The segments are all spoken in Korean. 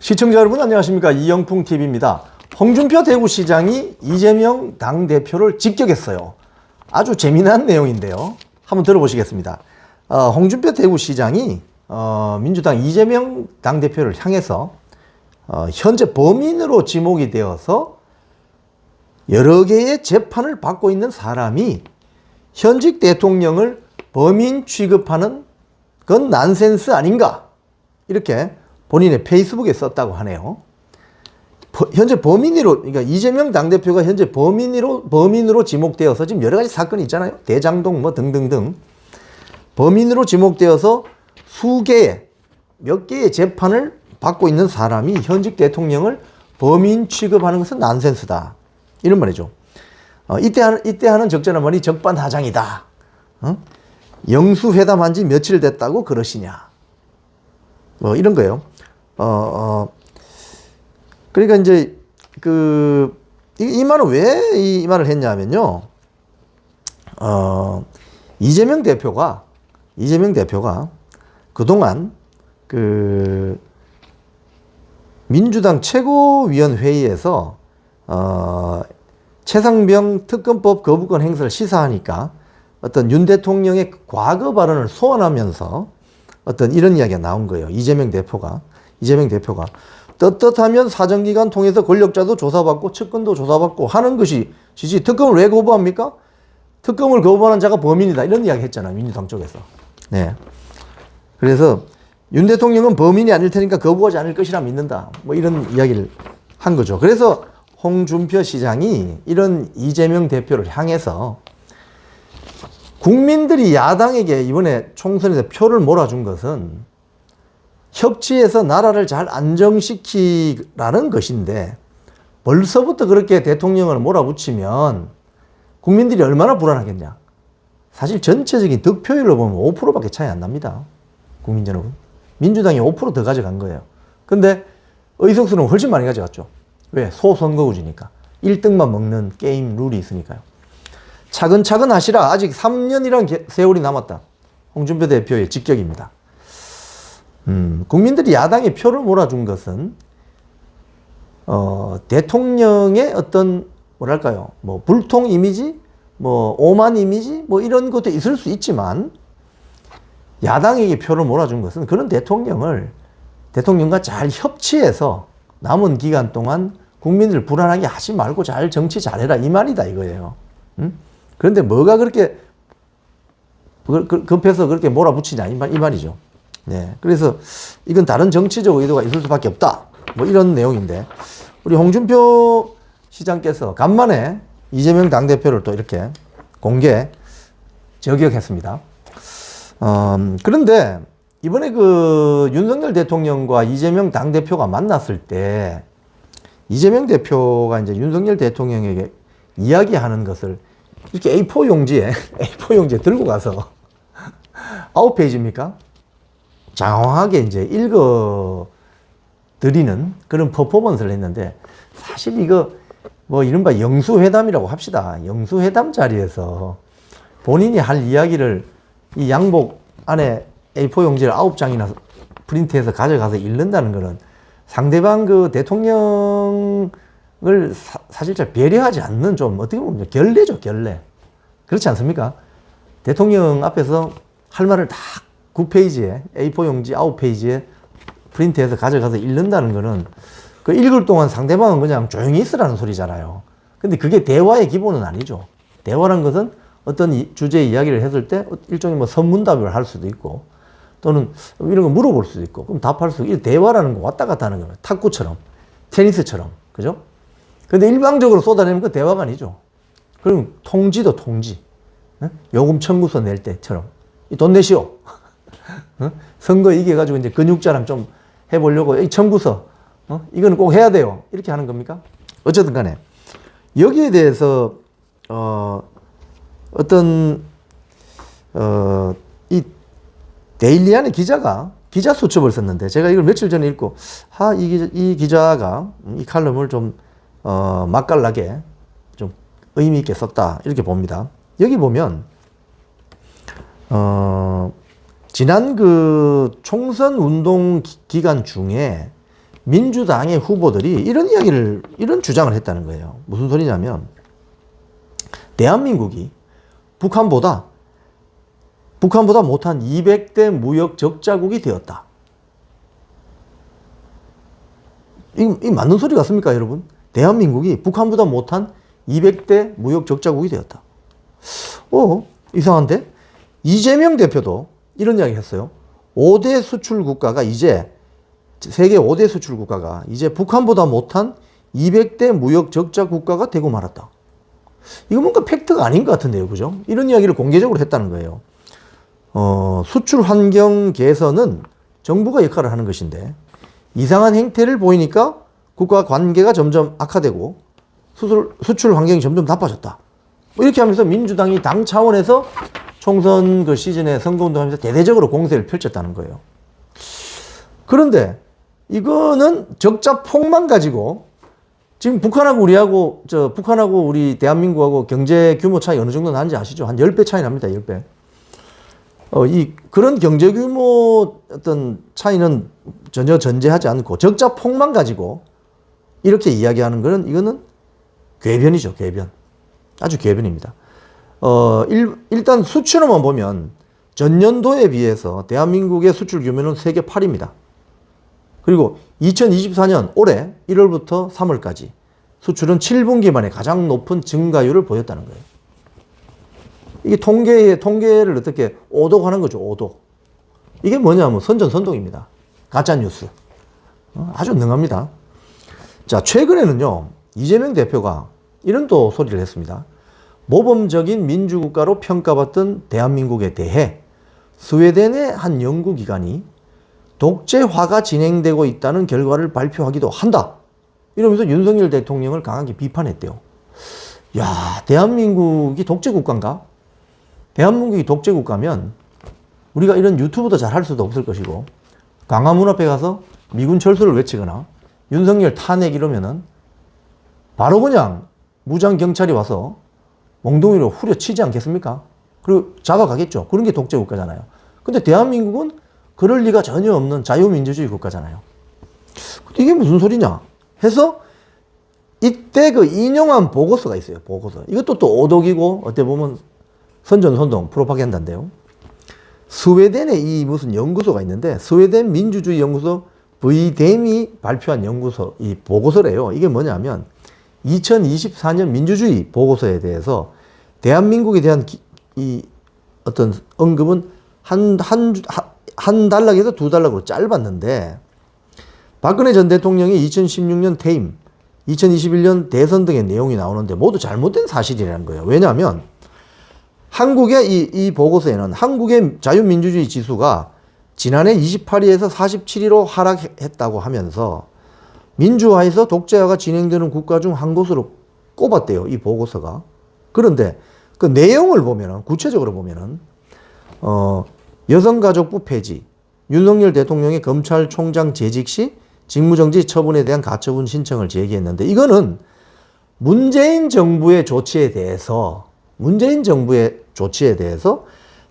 시청자 여러분 안녕하십니까. 이영풍TV입니다. 홍준표 대구시장이 이재명 당대표를 직격했어요. 아주 재미난 내용인데요. 한번 들어보시겠습니다. 홍준표 대구시장이 민주당 이재명 당대표를 향해서 현재 범인으로 지목이 되어서 여러 개의 재판을 받고 있는 사람이 현직 대통령을 범인 취급하는 건 난센스 아닌가, 이렇게 본인의 페이스북에 썼다고 하네요. 현재 범인으로, 그러니까 이재명 당대표가 현재 범인으로 지목되어서 지금 여러 가지 사건이 있잖아요. 대장동 뭐 등등등. 범인으로 지목되어서 몇 개의 재판을 받고 있는 사람이 현직 대통령을 범인 취급하는 것은 난센스다, 이런 말이죠. 이때 하는 적절한 말이 적반하장이다. 영수회담한 지 며칠 됐다고 그러시냐, 뭐 이런 거예요. 그러니까 이제 이 말은 왜 이 말을 했냐면요. 이재명 대표가 그동안 민주당 최고위원회의에서 최상병 특검법 거부권 행사를 시사하니까 어떤 윤 대통령의 과거 발언을 소환하면서 어떤 이런 이야기가 나온 거예요. 이재명 대표가 떳떳하면 사정기관 통해서 권력자도 조사받고 측근도 조사받고 하는 것이 지지, 특검을 왜 거부합니까? 특검을 거부하는 자가 범인이다, 이런 이야기 했잖아요, 민주당 쪽에서. 네. 그래서 윤 대통령은 범인이 아닐 테니까 거부하지 않을 것이라 믿는다, 뭐 이런 이야기를 한 거죠. 그래서 홍준표 시장이 이런 이재명 대표를 향해서 국민들이 야당에게 이번에 총선에서 표를 몰아준 것은 협치해서 나라를 잘 안정시키라는 것인데, 벌써부터 그렇게 대통령을 몰아붙이면 국민들이 얼마나 불안하겠냐. 사실 전체적인 득표율로 보면 5%밖에 차이 안 납니다, 국민 여러분. 민주당이 5% 더 가져간 거예요. 근데 의석수는 훨씬 많이 가져갔죠. 왜? 소선거구제니까. 1등만 먹는 게임 룰이 있으니까요. 차근차근 하시라. 아직 3년이란 세월이 남았다. 홍준표 대표의 직격입니다. 국민들이 야당에 표를 몰아준 것은 대통령의 어떤 뭐랄까요, 뭐 불통 이미지, 뭐 오만 이미지, 뭐 이런 것도 있을 수 있지만, 야당에게 표를 몰아준 것은 그런 대통령과 잘 협치해서 남은 기간 동안 국민들 불안하게 하지 말고 잘 정치 잘해라, 이 말이다 이거예요. 그런데 뭐가 그렇게 급해서 그렇게 몰아붙이냐, 이 말이죠. 네. 그래서 이건 다른 정치적 의도가 있을 수밖에 없다, 뭐 이런 내용인데, 우리 홍준표 시장께서 간만에 이재명 당대표를 또 이렇게 공개 저격했습니다. 그런데 이번에 윤석열 대통령과 이재명 당대표가 만났을 때, 이재명 대표가 이제 윤석열 대통령에게 이야기하는 것을 이렇게 A4 용지에 들고 가서 9페이지입니까? 장황하게 이제 읽어 드리는 그런 퍼포먼스를 했는데, 사실 이거 뭐 이른바 영수회담이라고 합시다. 영수회담 자리에서 본인이 할 이야기를 이 양복 안에 A4 용지를 9장이나 프린트해서 가져가서 읽는다는 거는 상대방 대통령을 사실 잘 배려하지 않는, 좀 어떻게 보면 결례죠, 결례. 그렇지 않습니까? 대통령 앞에서 할 말을 다 9페이지에 A4 용지 9페이지에 프린트해서 가져가서 읽는다는 거는 읽을 동안 상대방은 그냥 조용히 있으라는 소리잖아요. 근데 그게 대화의 기본은 아니죠. 대화란 것은 어떤 주제의 이야기를 했을 때 일종의 뭐 선문답을 할 수도 있고, 또는 이런 거 물어볼 수도 있고, 그럼 답할 수 있고, 대화라는 거 왔다 갔다 하는 거예요. 탁구처럼, 테니스처럼, 그죠? 근데 일방적으로 쏟아내면 그 대화가 아니죠. 그럼 통지도 통지. 요금 청구서 낼 때처럼. 돈 내시오. 선거 이겨가지고 이제 근육 자랑 좀 해보려고, 이 청구서, 이거는 꼭 해야 돼요, 이렇게 하는 겁니까? 어쨌든 간에 여기에 대해서 이 데일리안의 기자가 기자 수첩을 썼는데, 제가 이걸 며칠 전에 읽고, 이 기자가 이 칼럼을 좀 맛깔나게 좀 의미 있게 썼다, 이렇게 봅니다. 여기 보면 지난 그 총선 운동 기간 중에 민주당의 후보들이 이런 주장을 했다는 거예요. 무슨 소리냐면, 대한민국이 북한보다 못한 200대 무역 적자국이 되었다. 이 맞는 소리 같습니까, 여러분? 대한민국이 북한보다 못한 200대 무역 적자국이 되었다. 이상한데? 이재명 대표도 이런 이야기 했어요. 5대 수출 국가가 세계 5대 수출 국가가 이제 북한보다 못한 200대 무역 적자 국가가 되고 말았다. 이거 뭔가 팩트가 아닌 것 같은데요, 그죠? 이런 이야기를 공개적으로 했다는 거예요. 수출 환경 개선은 정부가 역할을 하는 것인데, 이상한 행태를 보이니까 국가 관계가 점점 악화되고 수출 환경이 점점 나빠졌다. 이렇게 하면서 민주당이 당 차원에서 총선 그 시즌에 선거운동하면서 대대적으로 공세를 펼쳤다는 거예요. 그런데 이거는 적자 폭만 가지고 지금 북한하고 우리 대한민국하고 경제 규모 차이 어느 정도 나는지 아시죠? 한 10배 차이 납니다. 10배. 그런 경제 규모 어떤 차이는 전혀 전제하지 않고 적자 폭만 가지고 이렇게 이야기하는 거는 이거는 궤변이죠, 궤변. 아주 궤변입니다. 일단 수출로만 보면 전년도에 비해서 대한민국의 수출 규모는 세계 8위입니다. 그리고 2024년 올해 1월부터 3월까지 수출은 7분기 만에 가장 높은 증가율을 보였다는 거예요. 이게 통계를 어떻게 오독하는 거죠, 오독. 이게 뭐냐면 선전선동입니다. 가짜뉴스. 아주 능합니다. 자, 최근에는요, 이재명 대표가 이런 또 소리를 했습니다. 모범적인 민주국가로 평가받던 대한민국에 대해 스웨덴의 한 연구기관이 독재화가 진행되고 있다는 결과를 발표하기도 한다. 이러면서 윤석열 대통령을 강하게 비판했대요. 야, 대한민국이 독재국가인가? 대한민국이 독재국가면 우리가 이런 유튜브도 잘 할 수도 없을 것이고, 광화문 앞에 가서 미군 철수를 외치거나 윤석열 탄핵 이러면은 바로 그냥 무장 경찰이 와서 몽둥이로 후려치지 않겠습니까? 그리고 잡아가겠죠. 그런 게 독재국가잖아요. 근데 대한민국은 그럴 리가 전혀 없는 자유민주주의 국가잖아요. 이게 무슨 소리냐 해서 이때 그 인용한 보고서가 있어요. 보고서. 이것도 또 오독이고 어떻게 보면 선전선동 프로파간다인데요. 스웨덴에 이 무슨 연구소가 있는데, 스웨덴 민주주의 연구소 VDEM이 발표한 연구소 이 보고서래요. 이게 뭐냐면 2024년 민주주의 보고서에 대해서 대한민국에 대한 이 어떤 언급은 한 단락에서 두 단락으로 짧았는데, 박근혜 전 대통령이 2016년 퇴임, 2021년 대선 등의 내용이 나오는데 모두 잘못된 사실이라는 거예요. 왜냐하면 한국의 이 보고서에는 한국의 자유민주주의 지수가 지난해 28위에서 47위로 하락했다고 하면서 민주화에서 독재화가 진행되는 국가 중 한 곳으로 꼽았대요, 이 보고서가. 그런데 그 내용을 보면은, 구체적으로 보면은, 여성가족부 폐지, 윤석열 대통령의 검찰총장 재직 시 직무정지 처분에 대한 가처분 신청을 제기했는데, 이거는 문재인 정부의 조치에 대해서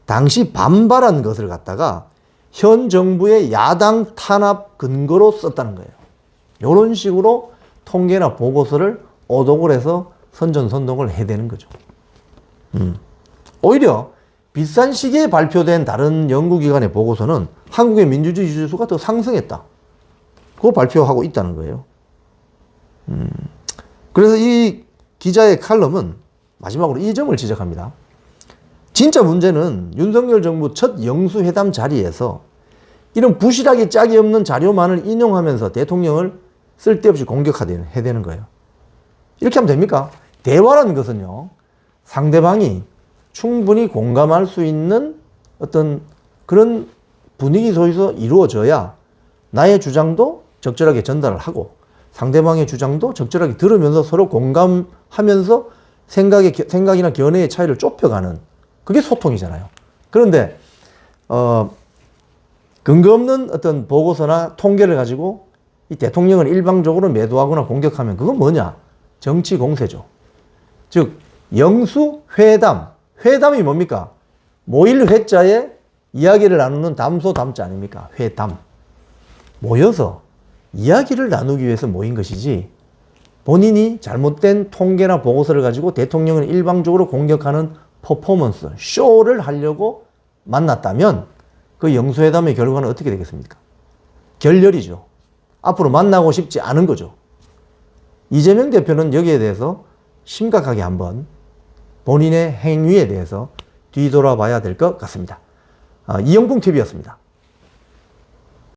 당시 반발한 것을 갖다가 현 정부의 야당 탄압 근거로 썼다는 거예요. 이런 식으로 통계나 보고서를 오독을 해서 선전선동을 해대는 거죠. 오히려 비슷한 시기에 발표된 다른 연구기관의 보고서는 한국의 민주주의 지수가 더 상승했다. 그거 발표하고 있다는 거예요. 그래서 이 기자의 칼럼은 마지막으로 이 점을 지적합니다. 진짜 문제는 윤석열 정부 첫 영수회담 자리에서 이런 부실하게 짝이 없는 자료만을 인용하면서 대통령을 쓸데없이 공격해대는 거예요. 이렇게 하면 됩니까? 대화라는 것은요, 상대방이 충분히 공감할 수 있는 어떤 그런 분위기 속에서 이루어져야 나의 주장도 적절하게 전달을 하고 상대방의 주장도 적절하게 들으면서 서로 공감하면서 생각이나 견해의 차이를 좁혀가는, 그게 소통이잖아요. 그런데 근거 없는 어떤 보고서나 통계를 가지고 이 대통령을 일방적으로 매도하거나 공격하면 그건 뭐냐? 정치 공세죠. 즉 영수회담, 회담이 뭡니까? 모일 회자에 이야기를 나누는 담소 담자 아닙니까? 회담. 모여서 이야기를 나누기 위해서 모인 것이지 본인이 잘못된 통계나 보고서를 가지고 대통령을 일방적으로 공격하는 퍼포먼스, 쇼를 하려고 만났다면 그 영수회담의 결과는 어떻게 되겠습니까? 결렬이죠. 앞으로 만나고 싶지 않은 거죠. 이재명 대표는 여기에 대해서 심각하게 한번 본인의 행위에 대해서 뒤돌아봐야 될 것 같습니다. 이영풍 TV였습니다.